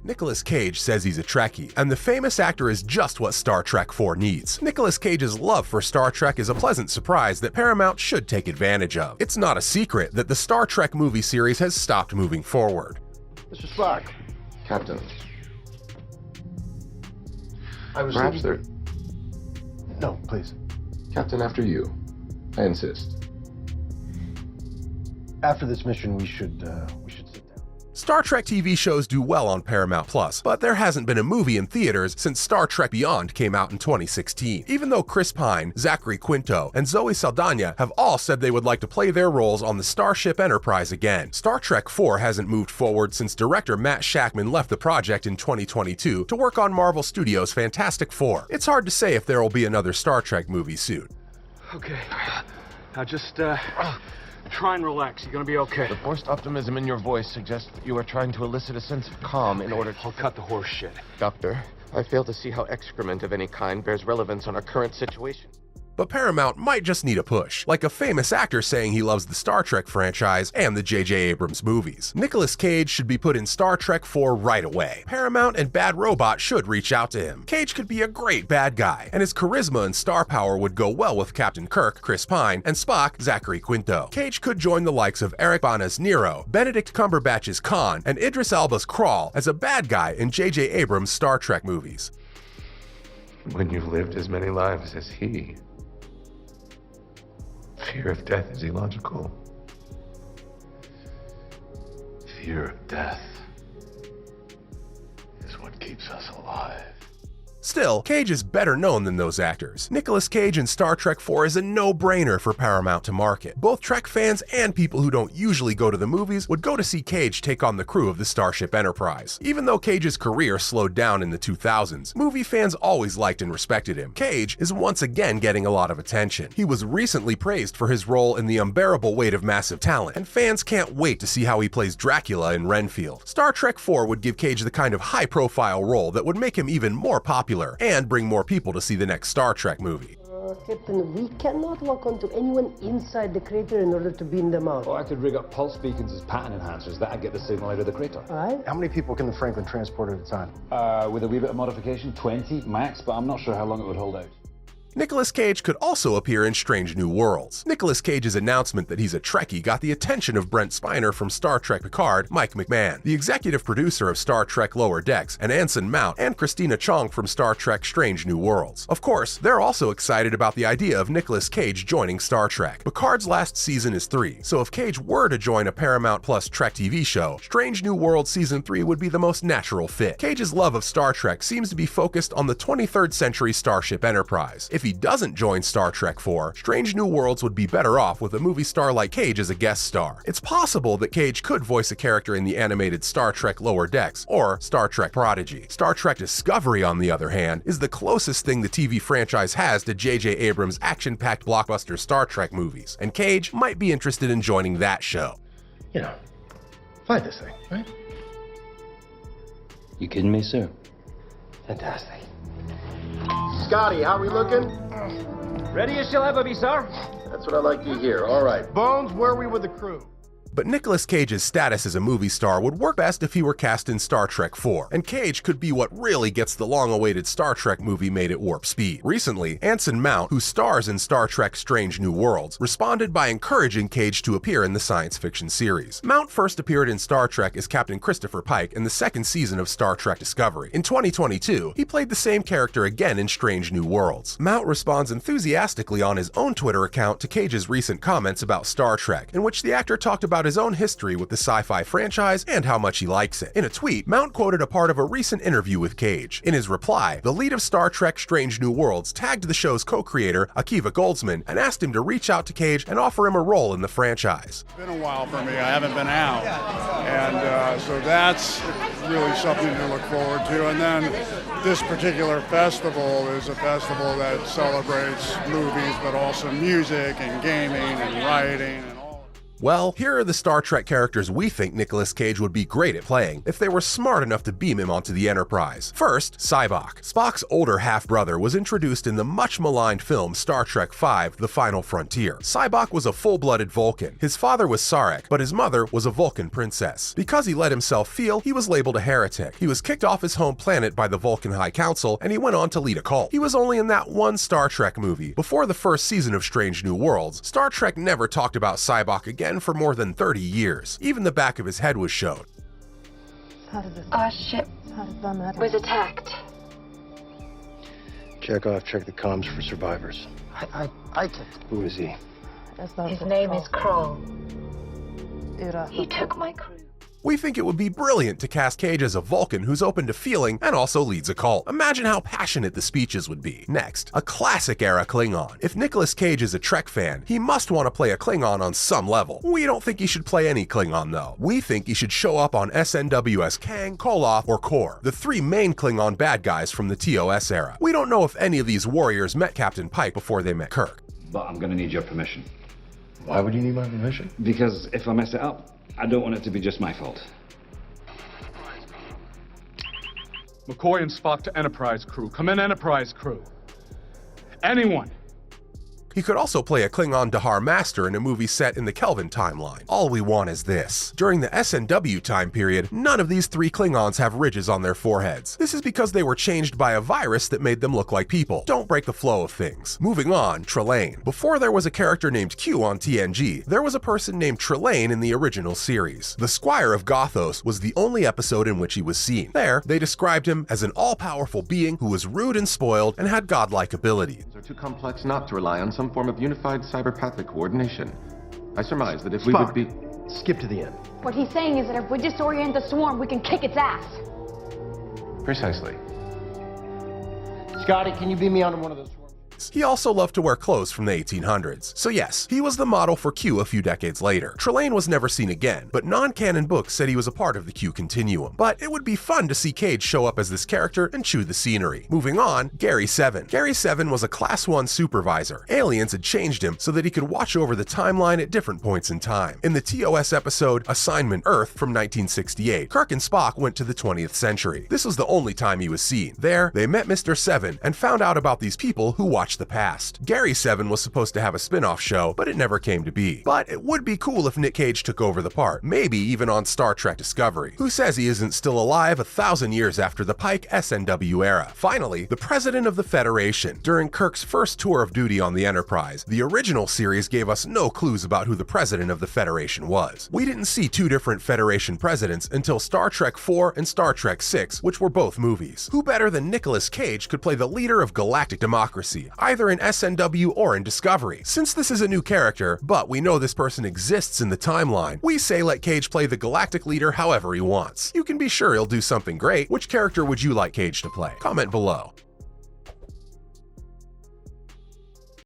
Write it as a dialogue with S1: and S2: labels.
S1: Nicolas Cage says he's a Trekkie, and the famous actor is just what Star Trek 4 needs. Nicolas Cage's love for Star Trek is a pleasant surprise that Paramount should take advantage of. It's not a secret that the Star Trek movie series has stopped moving forward.
S2: Mr. Spock.
S3: Captain.
S2: Perhaps there...
S3: No, please.
S2: Captain, after you. I insist.
S3: After this mission, we should sit down.
S1: Star Trek TV shows do well on Paramount+, but there hasn't been a movie in theaters since Star Trek Beyond came out in 2016. Even though Chris Pine, Zachary Quinto, and Zoe Saldana have all said they would like to play their roles on the Starship Enterprise again. Star Trek 4 hasn't moved forward since director Matt Shakman left the project in 2022 to work on Marvel Studios' Fantastic Four. It's hard to say if there will be another Star Trek movie soon.
S4: Okay, now just try and relax. You're gonna be okay.
S2: The forced optimism in your voice suggests that you are trying to elicit a sense of calm in order to...
S4: I'll cut the horse shit.
S2: Doctor, I fail to see how excrement of any kind bears relevance on our current situation.
S1: But Paramount might just need a push, like a famous actor saying he loves the Star Trek franchise and the J.J. Abrams movies. Nicolas Cage should be put in Star Trek 4 right away. Paramount and Bad Robot should reach out to him. Cage could be a great bad guy, and his charisma and star power would go well with Captain Kirk, Chris Pine, and Spock, Zachary Quinto. Cage could join the likes of Eric Bana's Nero, Benedict Cumberbatch's Khan, and Idris Elba's Krall as a bad guy in J.J. Abrams' Star Trek movies.
S5: When you've lived as many lives as he, fear of death is illogical. Fear of death is what keeps us alive.
S1: Still, Cage is better known than those actors. Nicolas Cage in Star Trek 4 is a no-brainer for Paramount to market. Both Trek fans and people who don't usually go to the movies would go to see Cage take on the crew of the Starship Enterprise. Even though Cage's career slowed down in the 2000s, movie fans always liked and respected him. Cage is once again getting a lot of attention. He was recently praised for his role in The Unbearable Weight of Massive Talent, and fans can't wait to see how he plays Dracula in Renfield. Star Trek 4 would give Cage the kind of high-profile role that would make him even more popular and bring more people to see the next Star Trek movie.
S6: Captain, we cannot lock onto anyone inside the crater in order to beam them out.
S7: Or I could rig up pulse beacons as pattern enhancers. That'd get the signal out of the crater.
S6: Aye.
S3: How many people can the Franklin transport at a time?
S7: With a wee bit of modification, 20 max, but I'm not sure how long it would hold out.
S1: Nicolas Cage could also appear in Strange New Worlds. Nicolas Cage's announcement that he's a Trekkie got the attention of Brent Spiner from Star Trek Picard, Mike McMahon, the executive producer of Star Trek Lower Decks, and Anson Mount, and Christina Chong from Star Trek Strange New Worlds. Of course, they're also excited about the idea of Nicolas Cage joining Star Trek. Picard's last season is 3, so if Cage were to join a Paramount Plus Trek TV show, Strange New Worlds Season 3 would be the most natural fit. Cage's love of Star Trek seems to be focused on the 23rd century Starship Enterprise. If he doesn't join Star Trek 4, Strange New Worlds would be better off with a movie star like Cage as a guest star. It's possible that Cage could voice a character in the animated Star Trek Lower Decks or Star Trek Prodigy. Star Trek Discovery, on the other hand, is the closest thing the TV franchise has to J.J. Abrams' action-packed blockbuster Star Trek movies, and Cage might be interested in joining that show.
S3: You know, fly this thing, right?
S7: You kidding me, sir?
S3: Fantastic. Scotty, how we looking?
S4: Ready as she'll ever be, sir.
S3: That's what I like to hear. All right. Bones, where are we with the crew?
S1: But Nicolas Cage's status as a movie star would work best if he were cast in Star Trek 4, and Cage could be what really gets the long-awaited Star Trek movie made at warp speed. Recently, Anson Mount, who stars in Star Trek Strange New Worlds, responded by encouraging Cage to appear in the science fiction series. Mount first appeared in Star Trek as Captain Christopher Pike in the second season of Star Trek Discovery. In 2022, he played the same character again in Strange New Worlds. Mount responds enthusiastically on his own Twitter account to Cage's recent comments about Star Trek, in which the actor talked about his own history with the sci-fi franchise and how much he likes it. In a tweet, Mount quoted a part of a recent interview with Cage. In his reply, the lead of Star Trek Strange New Worlds tagged the show's co-creator, Akiva Goldsman, and asked him to reach out to Cage and offer him a role in the franchise.
S8: It's been a while for me. I haven't been out. And so that's really something to look forward to. And then this particular festival is a festival that celebrates movies, but also music and gaming and writing and all.
S1: Well, here are the Star Trek characters we think Nicolas Cage would be great at playing if they were smart enough to beam him onto the Enterprise. First, Sybok. Spock's older half-brother was introduced in the much-maligned film Star Trek V: The Final Frontier. Sybok was a full-blooded Vulcan. His father was Sarek, but his mother was a Vulcan princess. Because he let himself feel, he was labeled a heretic. He was kicked off his home planet by the Vulcan High Council, and he went on to lead a cult. He was only in that one Star Trek movie. Before the first season of Strange New Worlds, Star Trek never talked about Sybok again for more than 30 years. Even the back of his head was showed.
S9: Our ship was attacked.
S3: Check the comms for survivors.
S6: I can.
S3: Who is he?
S9: His name is Kroll. He took my crew.
S1: We think it would be brilliant to cast Cage as a Vulcan who's open to feeling and also leads a cult. Imagine how passionate the speeches would be. Next, a classic-era Klingon. If Nicolas Cage is a Trek fan, he must want to play a Klingon on some level. We don't think he should play any Klingon, though. We think he should show up on SNW's Kang, Koloth, or Kor, the three main Klingon bad guys from the TOS era. We don't know if any of these warriors met Captain Pike before they met Kirk.
S7: But I'm going to need your permission.
S3: Why would you need my permission?
S7: Because if I mess it up, I don't want it to be just my fault.
S4: McCoy and Spock to Enterprise crew. Come in, Enterprise crew. Anyone.
S1: He could also play a Klingon Dahar Master in a movie set in the Kelvin timeline. All we want is this. During the SNW time period, none of these three Klingons have ridges on their foreheads. This is because they were changed by a virus that made them look like people. Don't break the flow of things. Moving on, Trelane. Before there was a character named Q on TNG, there was a person named Trelane in the original series. The Squire of Gothos was the only episode in which he was seen. There, they described him as an all-powerful being who was rude and spoiled and had godlike abilities.
S2: Are too complex not to rely on some form of unified cyberpathic coordination. I surmise that if we
S3: Spock,
S2: would be...
S3: skip to the end.
S9: What he's saying is that if we disorient the swarm, we can kick its ass.
S2: Precisely.
S3: Scotty, can you beam me onto one of those swarms?
S1: He also loved to wear clothes from the 1800s. So yes, he was the model for Q a few decades later. Trelane was never seen again, but non-canon books said he was a part of the Q continuum. But it would be fun to see Cage show up as this character and chew the scenery. Moving on, Gary 7. Gary 7 was a Class 1 supervisor. Aliens had changed him so that he could watch over the timeline at different points in time. In the TOS episode Assignment Earth from 1968, Kirk and Spock went to the 20th century. This was the only time he was seen. There, they met Mr. 7 and found out about these people who watched the past. Gary 7 was supposed to have a spin-off show, but it never came to be. But it would be cool if Nick Cage took over the part, maybe even on Star Trek Discovery. Who says he isn't still alive 1,000 years after the Pike SNW era? Finally, the President of the Federation. During Kirk's first tour of duty on the Enterprise, the original series gave us no clues about who the President of the Federation was. We didn't see two different Federation presidents until Star Trek IV and Star Trek VI, which were both movies. Who better than Nicolas Cage could play the leader of galactic democracy, either in SNW or in Discovery? Since this is a new character, but we know this person exists in the timeline, we say let Cage play the galactic leader however he wants. You can be sure he'll do something great. Which character would you like Cage to play? Comment below.